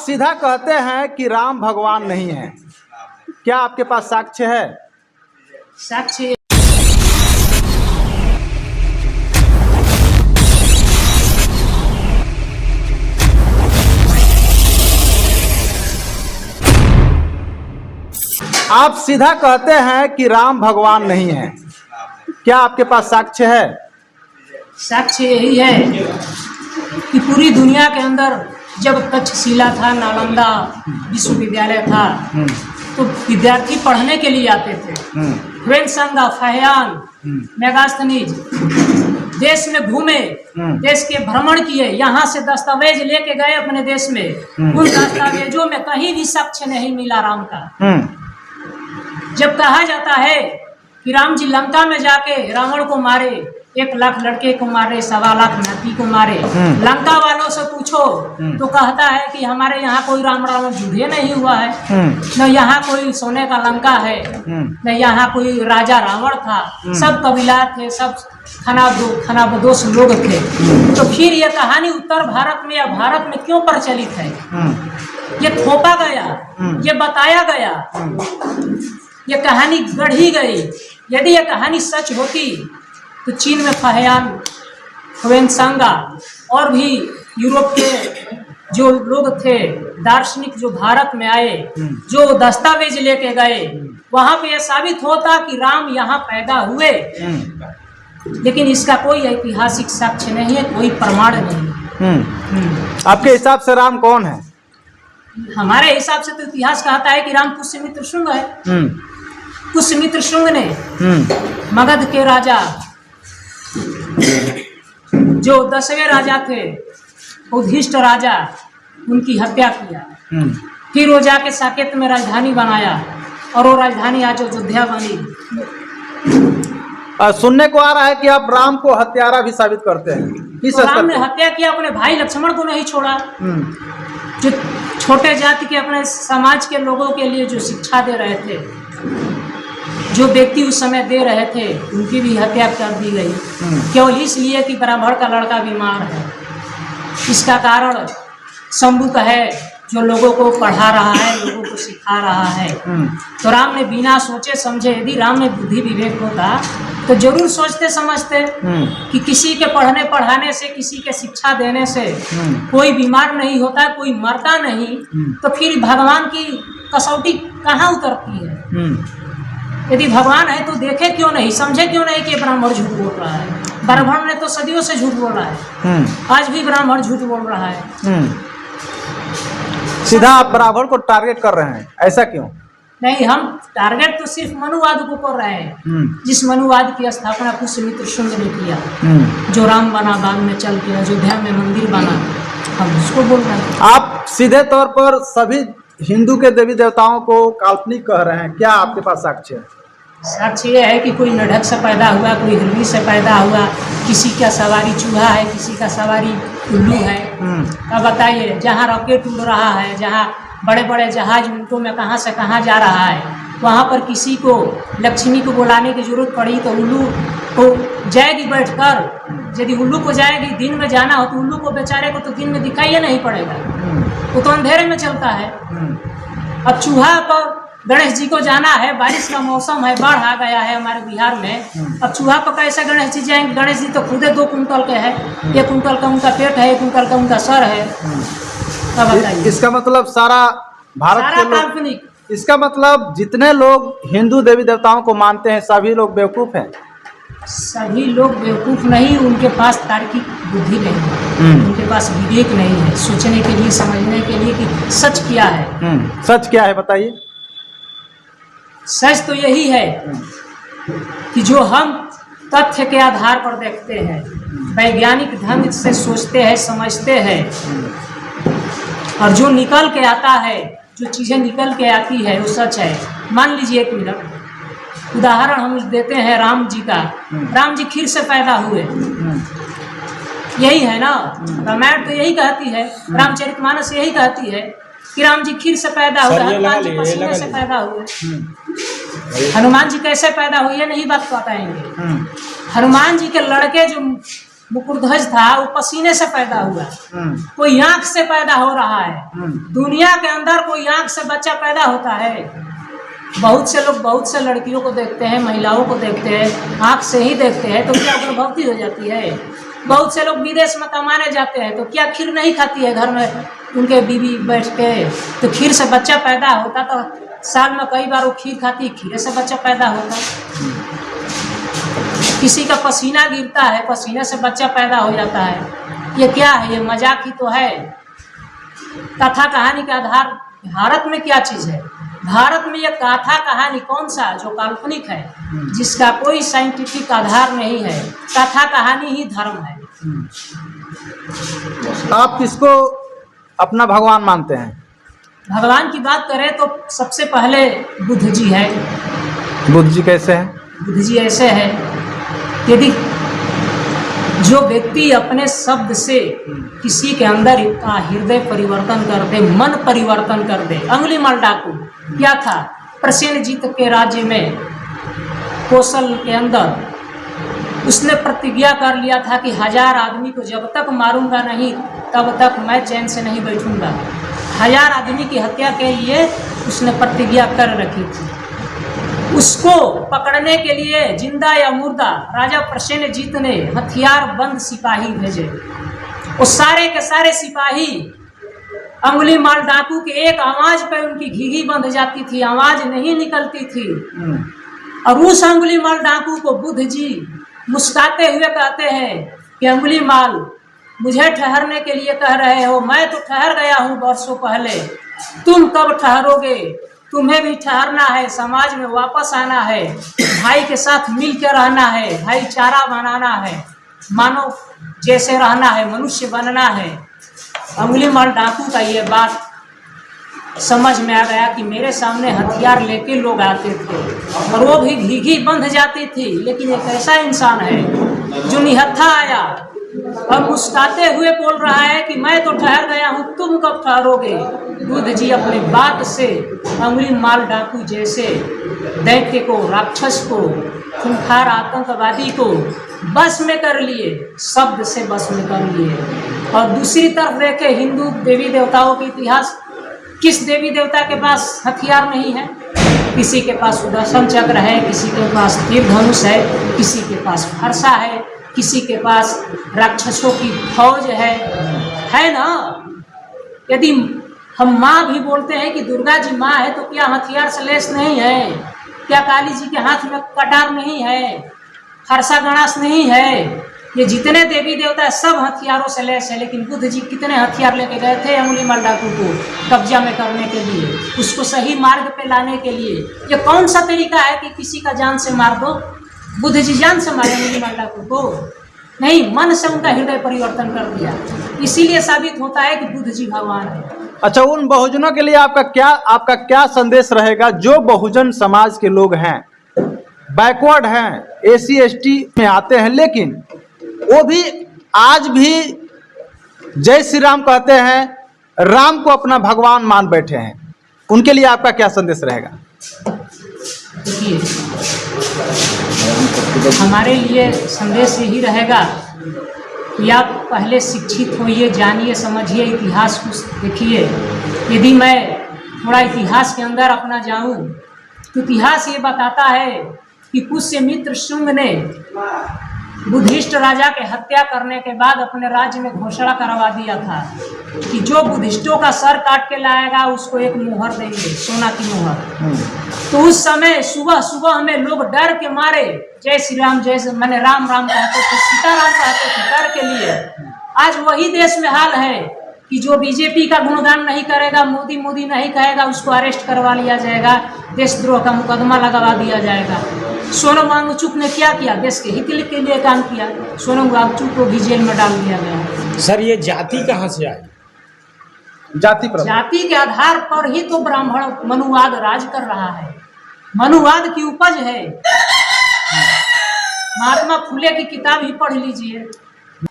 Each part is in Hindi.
सीधा कहते हैं कि राम भगवान नहीं है, क्या आपके पास साक्ष्य है? साक्ष्य आप सीधा कहते हैं कि राम भगवान नहीं है, क्या आपके पास साक्ष्य है? साक्ष्य यही है कि पूरी दुनिया के अंदर जब तक्षशिला था, नालंदा विश्वविद्यालय था, तो विद्यार्थी पढ़ने के लिए आते थे। ह्वेनसांग, फाहियान, मेगास्थनीज देश में घूमे, देश के भ्रमण किए, यहाँ से दस्तावेज लेके गए अपने देश में। उन दस्तावेजों में कहीं भी साक्ष्य नहीं मिला राम का। जब कहा जाता है कि राम जी लंका में जाके रावण को मारे, 1 लाख लड़के को मारे, 1.25 लाख नाती को मारे, लंका वालों से पूछो तो कहता है कि हमारे यहाँ कोई राम रावण युद्ध नहीं हुआ है, न यहाँ कोई सोने का लंका है, न यहाँ कोई राजा रावण था, सब कबीला थे, सब खानाबदोश लोग थे। तो फिर ये कहानी उत्तर भारत में या भारत में क्यों प्रचलित है? ये थोपा गया, ये बताया गया, ये कहानी गढ़ी गई। यदि यह कहानी सच होती तो चीन में फाहियान, ह्वेनसांग और भी यूरोप के जो लोग थे दार्शनिक जो भारत में आए, जो दस्तावेज लेके गए, वहां पे यह साबित होता कि राम यहाँ पैदा हुए। लेकिन इसका कोई ऐतिहासिक साक्ष्य नहीं है, कोई प्रमाण नहीं। आपके हिसाब से राम कौन है? हमारे हिसाब से तो इतिहास कहता है कि राम पुष्यमित्र शुंग है। पुष्यमित्र शुंग ने मगध के राजा जो 10वें राजा थे, युधिष्ठ राजा, उनकी हत्या किया। फिर वो जाके साकेत में राजधानी बनाया और वो राजधानी आज अयोध्या बनी। सुनने को आ रहा है कि आप राम को हत्यारा भी साबित करते हैं। तो राम ने हत्या किया, अपने भाई लक्ष्मण को नहीं छोड़ा, जो छोटे जाति के अपने समाज के लोगों के लिए जो शिक्षा दे रहे थे, जो व्यक्ति उस समय दे रहे थे, उनकी भी हत्या कर दी गई, केवल इसलिए कि ब्राह्मण का लड़का बीमार है। इसका कारण शंभु का है, जो लोगों को पढ़ा रहा है, लोगों को सिखा रहा है। तो राम ने बिना सोचे समझे, यदि राम में बुद्धि विवेक होता तो जरूर सोचते समझते कि किसी के पढ़ने पढ़ाने से, किसी के शिक्षा देने से कोई बीमार नहीं होता, कोई मरता नहीं। तो फिर भगवान की कसौटी कहाँ उतरती है? यदि भगवान है तो देखे क्यों नहीं, समझे क्यों नहीं कि ब्राह्मण झूठ बोल रहा है? ब्राह्मण ने तो सदियों से झूठ बोला है, आज भी ब्राह्मण झूठ बोल रहा है। सीधा आप ब्राह्मण को टारगेट कर रहे हैं, ऐसा क्यों? नहीं, हम टारगेट तो सिर्फ मनुवाद को कर रहे हैं, जिस मनुवाद की स्थापना पुष्यमित्र शुंग ने किया, जो राम बना, बाद में चल के अयोध्या में मंदिर बना, हम उसको बोल रहे हैं। आप सीधे तौर पर सभी हिंदू के देवी देवताओं को काल्पनिक कह रहे हैं, क्या आपके पास साक्ष्य है? साक्ष्य ये है कि कोई मेढक से पैदा हुआ, कोई हिरनी से पैदा हुआ, किसी का सवारी चूहा है, किसी का सवारी उल्लू है। अब बताइए, जहाँ रॉकेट उड़ रहा है, जहाँ बड़े बड़े जहाज मिनटों में कहाँ से कहाँ जा रहा है, वहाँ पर किसी को लक्ष्मी को बुलाने की जरूरत पड़ी तो उल्लू को जाएगी बैठकर। यदि उल्लू को जाएगी, दिन में जाना हो तो उल्लू को बेचारे को तो दिन में दिखाई नहीं पड़ेगा, वो तो अंधेरे में चलता है। अब चूहा पर गणेश जी को जाना है, बारिश का मौसम है, बाढ़ आ गया है हमारे बिहार में, अब चूहा पर कैसे गणेश जी जाएंगे? गणेश जी तो खुदे 2 कुंटल के है, 1 कुंटल का उनका पेट है, 1 कुंटल का उनका सर है। अब बताइए, इसका मतलब सारा भारत सारा काल्पनिक। इसका मतलब जितने लोग हिंदू देवी देवताओं को मानते हैं सभी लोग बेवकूफ हैं? सभी लोग बेवकूफ नहीं, उनके पास तार्किक बुद्धि नहीं है, उनके पास विवेक नहीं है सोचने के लिए, समझने के लिए कि सच क्या है। सच क्या है बताइए? सच तो यही है कि जो हम तथ्य के आधार पर देखते हैं, वैज्ञानिक ढंग से सोचते हैं, समझते हैं, और जो निकल के आता है, जो चीज़ें निकल के आती है वो सच है। मान लीजिए 1 मिनट उदाहरण हम देते हैं राम जी का। राम जी खीर से पैदा हुए, यही है ना? रामायण तो यही कहती है, रामचरितमानस यही कहती है कि राम जी खीर से पैदा हुए, हनुमान जी पसीने से पैदा हुए। हनुमान जी कैसे पैदा हुए ये नहीं बात बताएंगे। हनुमान जी के लड़के जो मुकुटध्वज था वो पसीने से पैदा हुआ, हम्म, कोई आंख से पैदा हो रहा है। दुनिया के अंदर कोई आंख से बच्चा पैदा होता है? बहुत से लोग बहुत से लड़कियों को देखते हैं, महिलाओं को देखते हैं, आंख से ही देखते हैं, तो क्या गर्भवती हो जाती है? बहुत से लोग विदेश में कमाने जाते हैं, तो क्या खीर नहीं खाती है घर में उनके बीवी बैठ के? तो खीर से बच्चा पैदा होता, तो साल में कई बार वो खीर खाती है, खीर से बच्चा पैदा होता। किसी का पसीना गिरता है, पसीने से बच्चा पैदा हो जाता है। ये क्या है? ये मजाक ही तो है। कथा कहानी के आधार भारत में क्या चीज़ है? भारत में ये कथा कहानी कौन सा जो काल्पनिक है, जिसका कोई साइंटिफिक आधार नहीं है? कथा कहानी ही धर्म है। आप किसको अपना भगवान मानते हैं? भगवान की बात करें तो सबसे पहले बुद्ध जी है। बुद्ध जी कैसे हैं? बुद्ध जी ऐसे है, यदि जो व्यक्ति अपने शब्द से किसी के अंदर इतना हृदय परिवर्तन कर दे, मन परिवर्तन कर दे। अंगुलीमाल डाकू क्या था? प्रसेनजीत के राज्य में कौशल के अंदर उसने प्रतिज्ञा कर लिया था कि 1000 आदमी को जब तक मारूंगा नहीं तब तक मैं चैन से नहीं बैठूंगा। 1000 आदमी की हत्या के लिए उसने प्रतिज्ञा कर रखी थी। उसको पकड़ने के लिए जिंदा या मुर्दा राजा प्रसेनजीत ने हथियार बंद सिपाही भेजे। वो सारे के सारे सिपाही अंगुलीमाल डाकू के एक आवाज पे उनकी घीघी बंध जाती थी, आवाज नहीं निकलती थी। और उस अंगुलीमाल डाकू को बुद्ध जी मुस्कुराते हुए कहते हैं कि अंगुलीमाल, मुझे ठहरने के लिए कह रहे हो, मैं तो ठहर गया हूँ वर्षों पहले, तुम कब ठहरोगे? तुम्हें भी ठहरना है, समाज में वापस आना है, भाई के साथ मिल के रहना है, भाईचारा बनाना है, मानव जैसे रहना है, मनुष्य बनना है। अंगुलीमाल डाकू का ये बात समझ में आ गया कि मेरे सामने हथियार लेके लोग आते थे और वो भी घीघी बंध जाती थी, लेकिन एक ऐसा इंसान है जो निहत्था आया और मुस्कुराते हुए बोल रहा है कि मैं तो ठहर गया हूँ, तुम कब ठहरोगे? बुद्ध जी अपनी बात से अंगुलीमाल डाकू जैसे दैत्य को, राक्षस को, खूंखार आतंकवादी को बस में कर लिए, शब्द से बस में कर लिए। और दूसरी तरफ देखे हिंदू देवी देवताओं के इतिहास, किस देवी देवता के पास हथियार नहीं है? किसी के पास सुदर्शन चक्र है, किसी के पास तीर धनुष है, किसी के पास फरसा है, किसी के पास राक्षसों की फौज है ना? यदि हम माँ भी बोलते हैं कि दुर्गा जी माँ है, तो क्या हथियार से लैस नहीं है? क्या काली जी के हाथ में कटार नहीं है? फरसा गणास नहीं है? ये जितने देवी देवता है सब हथियारों से लैस है। लेकिन बुद्ध जी कितने हथियार लेके गए थे अंगुलीमाल डाकू को कब्जा में करने के लिए, उसको सही मार्ग पे लाने के लिए? ये कौन सा तरीका है कि किसी का जान से मार दो? बुद्ध जी जान से मारे अंगुलीमाल डाकू को? नहीं, मन से उनका हृदय परिवर्तन कर दिया। इसीलिए साबित होता है कि बुद्ध जी भगवान है। अच्छा, उन बहुजनों के लिए आपका क्या संदेश रहेगा जो बहुजन समाज के लोग हैं, बैकवर्ड हैं, SC ST में आते हैं, लेकिन वो भी आज भी जय श्री राम कहते हैं, राम को अपना भगवान मान बैठे हैं, उनके लिए आपका क्या संदेश रहेगा? देखिए, हमारे लिए संदेश यही रहेगा कि आप पहले शिक्षित होइए, जानिए, समझिए, इतिहास को देखिए। यदि मैं थोड़ा इतिहास के अंदर अपना जाऊं तो इतिहास ये बताता है कि पुष्यमित्र शुंग ने बुद्धिस्ट राजा के हत्या करने के बाद अपने राज्य में घोषणा करवा दिया था कि जो बुद्धिस्टों का सर काट के लाएगा उसको एक मोहर देंगे, सोना की मोहर। तो उस समय सुबह सुबह हमें लोग डर के मारे जय श्री राम, जैसे मैंने राम राम कहते थे, सीताराम कहते थे डर के लिए। आज वही देश में हाल है कि जो बीजेपी का गुणगान नहीं करेगा, मोदी मोदी नहीं कहेगा, उसको अरेस्ट करवा लिया जाएगा, देशद्रोह का मुकदमा लगवा दिया जाएगा। सोनम वांगचुक ने क्या किया? देश के हित के लिए काम किया। सोनम वांगचुक को भी जेल में डाल दिया गया। सर, ये जाति कहाँ से आई? जाति के आधार पर ही तो ब्राह्मण मनुवाद राज कर रहा है, मनुवाद की उपज है। महात्मा फुले की किताब ही पढ़ लीजिए।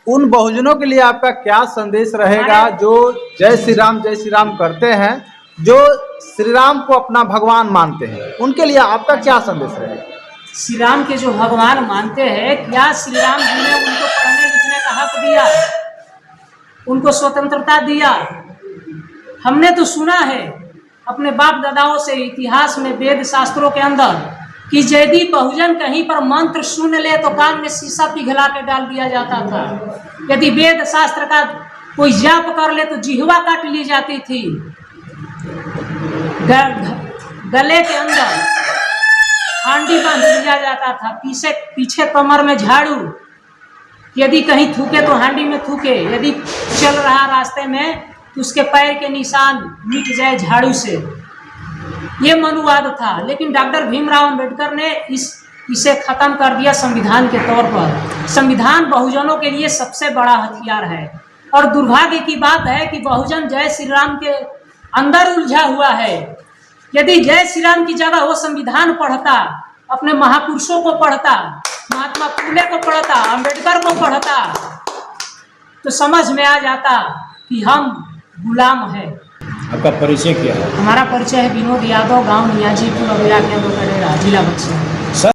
उन बहुजनों के लिए आपका क्या संदेश रहेगा जो जय श्री राम करते हैं, जो श्री राम को अपना भगवान मानते हैं, उनके लिए आपका क्या संदेश रहेगा? श्री राम के जो भगवान मानते हैं, क्या श्री राम जी ने उनको पढ़ने लिखने का का हक दिया, उनको स्वतंत्रता दिया। हमने तो सुना है अपने बाप दादाओं से इतिहास में, वेद शास्त्रों के अंदर, कि यदि बहुजन कहीं पर मंत्र सुन ले तो कान में शीशा पिघला के डाल दिया जाता था। यदि वेद शास्त्र का कोई जाप कर ले तो जिह्वा काट ली जाती थी। गले के अंदर हांडी बांध लिया जाता था, पीछे कमर में झाड़ू, यदि कहीं थूके तो हांडी में थूके, यदि चल रहा रास्ते में तो उसके पैर के निशान मिट जाए झाड़ू से। ये मनुवाद था, लेकिन डॉक्टर भीमराव अंबेडकर ने इसे खत्म कर दिया संविधान के तौर पर। संविधान बहुजनों के लिए सबसे बड़ा हथियार है, और दुर्भाग्य की बात है कि बहुजन जय श्री राम के अंदर उलझा हुआ है। यदि जय श्री राम की जगह वो संविधान पढ़ता, अपने महापुरुषों को पढ़ता, महात्मा फुले को पढ़ता, अंबेडकर को पढ़ता, तो समझ में आ जाता कि हम गुलाम हैं। आपका परिचय क्या है? हमारा परिचय है विनोद यादव, गांव नियाजीपुर, अभिरा के जिला बक्सर।